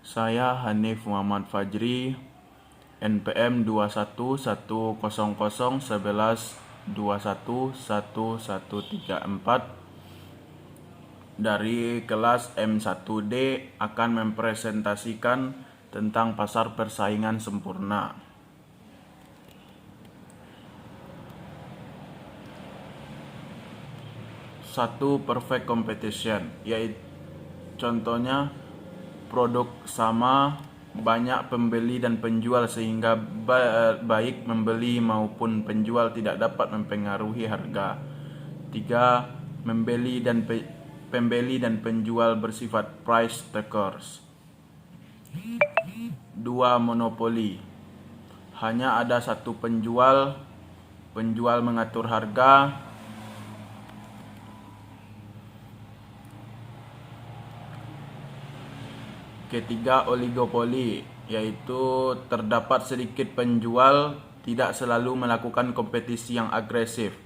Saya Hanif Muhammad Fajri, NPM 210011211134 dari kelas M1D akan mempresentasikan tentang pasar persaingan sempurna. Satu, perfect competition, yaitu contohnya produk sama, banyak pembeli dan penjual sehingga baik membeli maupun penjual tidak dapat mempengaruhi harga. 3. Pembeli dan penjual bersifat price takers. 2. Monopoli, hanya ada satu penjual mengatur harga. Ketiga, oligopoli, yaitu terdapat sedikit penjual, tidak selalu melakukan kompetisi yang agresif.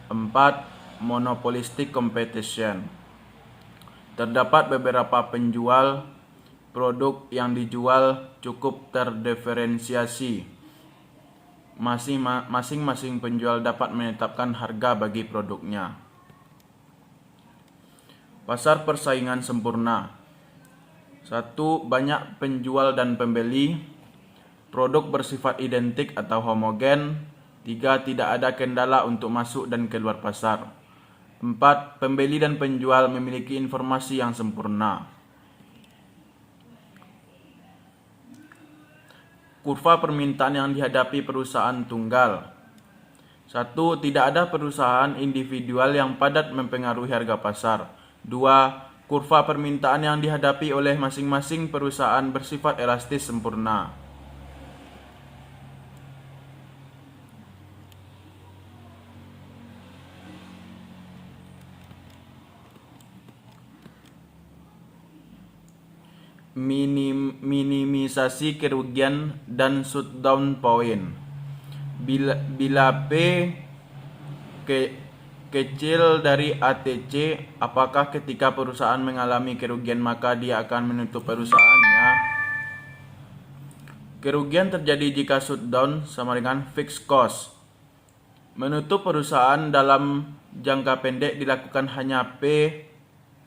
4. Monopolistic competition, terdapat beberapa penjual, produk yang dijual cukup terdiferensiasi. Masing-masing penjual dapat menetapkan harga bagi produknya. Pasar persaingan sempurna. 1. Banyak penjual dan pembeli. Produk bersifat identik atau homogen. 3. Tidak ada kendala untuk masuk dan keluar pasar. 4. Pembeli dan penjual memiliki informasi yang sempurna. Kurva permintaan yang dihadapi perusahaan tunggal. 1. Tidak ada perusahaan individual yang padat mempengaruhi harga pasar. 2. Kurva permintaan yang dihadapi oleh masing-masing perusahaan bersifat elastis sempurna. Minimisasi kerugian dan shutdown point. Bila P kecil dari ATC, apakah ketika perusahaan mengalami kerugian maka dia akan menutup perusahaannya? Kerugian terjadi jika shutdown sama dengan fixed cost. Menutup perusahaan dalam jangka pendek dilakukan hanya P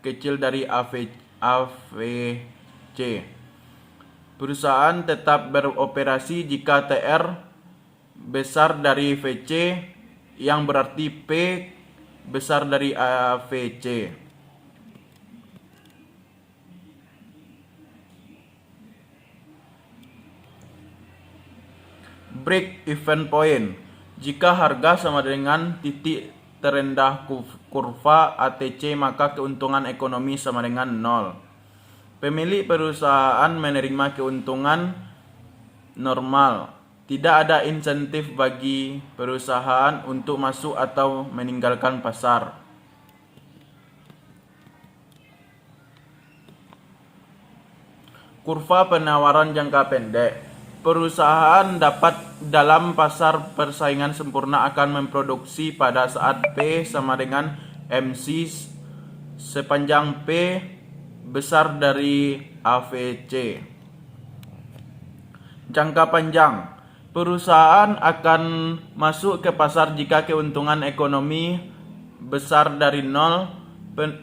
kecil dari AVC. Perusahaan tetap beroperasi jika TR besar dari VC, yang berarti P besar dari AVC. Break even point, jika harga sama dengan titik terendah kurva ATC maka keuntungan ekonomi sama dengan 0. Pemilik perusahaan menerima keuntungan normal. Tidak ada insentif bagi perusahaan untuk masuk atau meninggalkan pasar. Kurva penawaran jangka pendek. Perusahaan dalam pasar persaingan sempurna akan memproduksi pada saat P sama dengan MC sepanjang P besar dari AVC. Jangka panjang. Perusahaan akan masuk ke pasar jika keuntungan ekonomi besar dari 0. 1.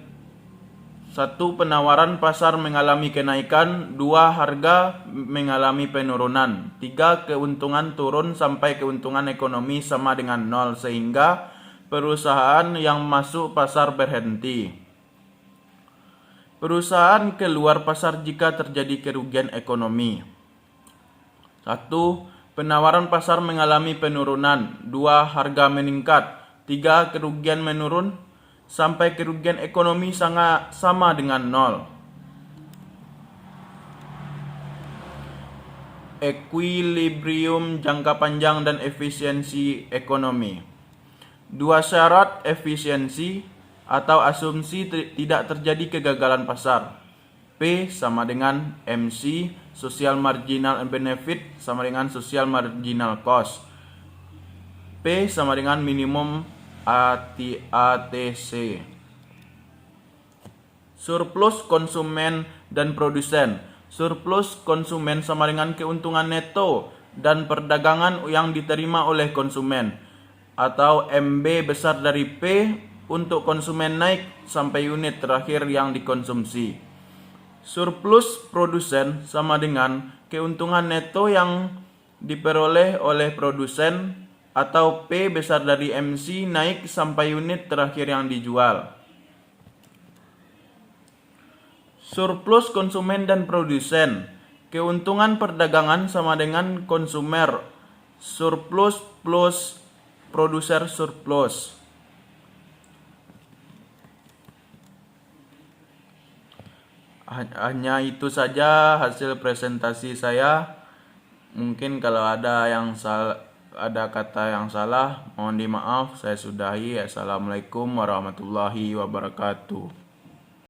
Penawaran pasar mengalami kenaikan. 2. Harga mengalami penurunan. 3. Keuntungan turun sampai keuntungan ekonomi sama dengan 0 sehingga perusahaan yang masuk pasar berhenti. Perusahaan keluar pasar jika terjadi kerugian ekonomi. 1. Penawaran pasar mengalami penurunan. 2. Harga meningkat. 3. Kerugian menurun sampai kerugian ekonomi sama dengan 0. Equilibrium jangka panjang dan efisiensi ekonomi. 2 syarat efisiensi atau asumsi tidak terjadi kegagalan pasar. P sama dengan MC, social marginal benefit sama dengan social marginal cost. P sama dengan minimum ATC. Surplus konsumen dan produsen. Surplus konsumen sama dengan keuntungan neto dan perdagangan yang diterima oleh konsumen, atau MB besar dari P untuk konsumen naik sampai unit terakhir yang dikonsumsi. Surplus produsen sama dengan keuntungan neto yang diperoleh oleh produsen, atau P besar dari MC naik sampai unit terakhir yang dijual. Surplus konsumen dan produsen. Keuntungan perdagangan sama dengan konsumer surplus plus produser surplus. Hanya itu saja hasil presentasi saya. Mungkin kalau ada kata yang salah, mohon dimaaf. Saya sudahi. Assalamualaikum warahmatullahi wabarakatuh.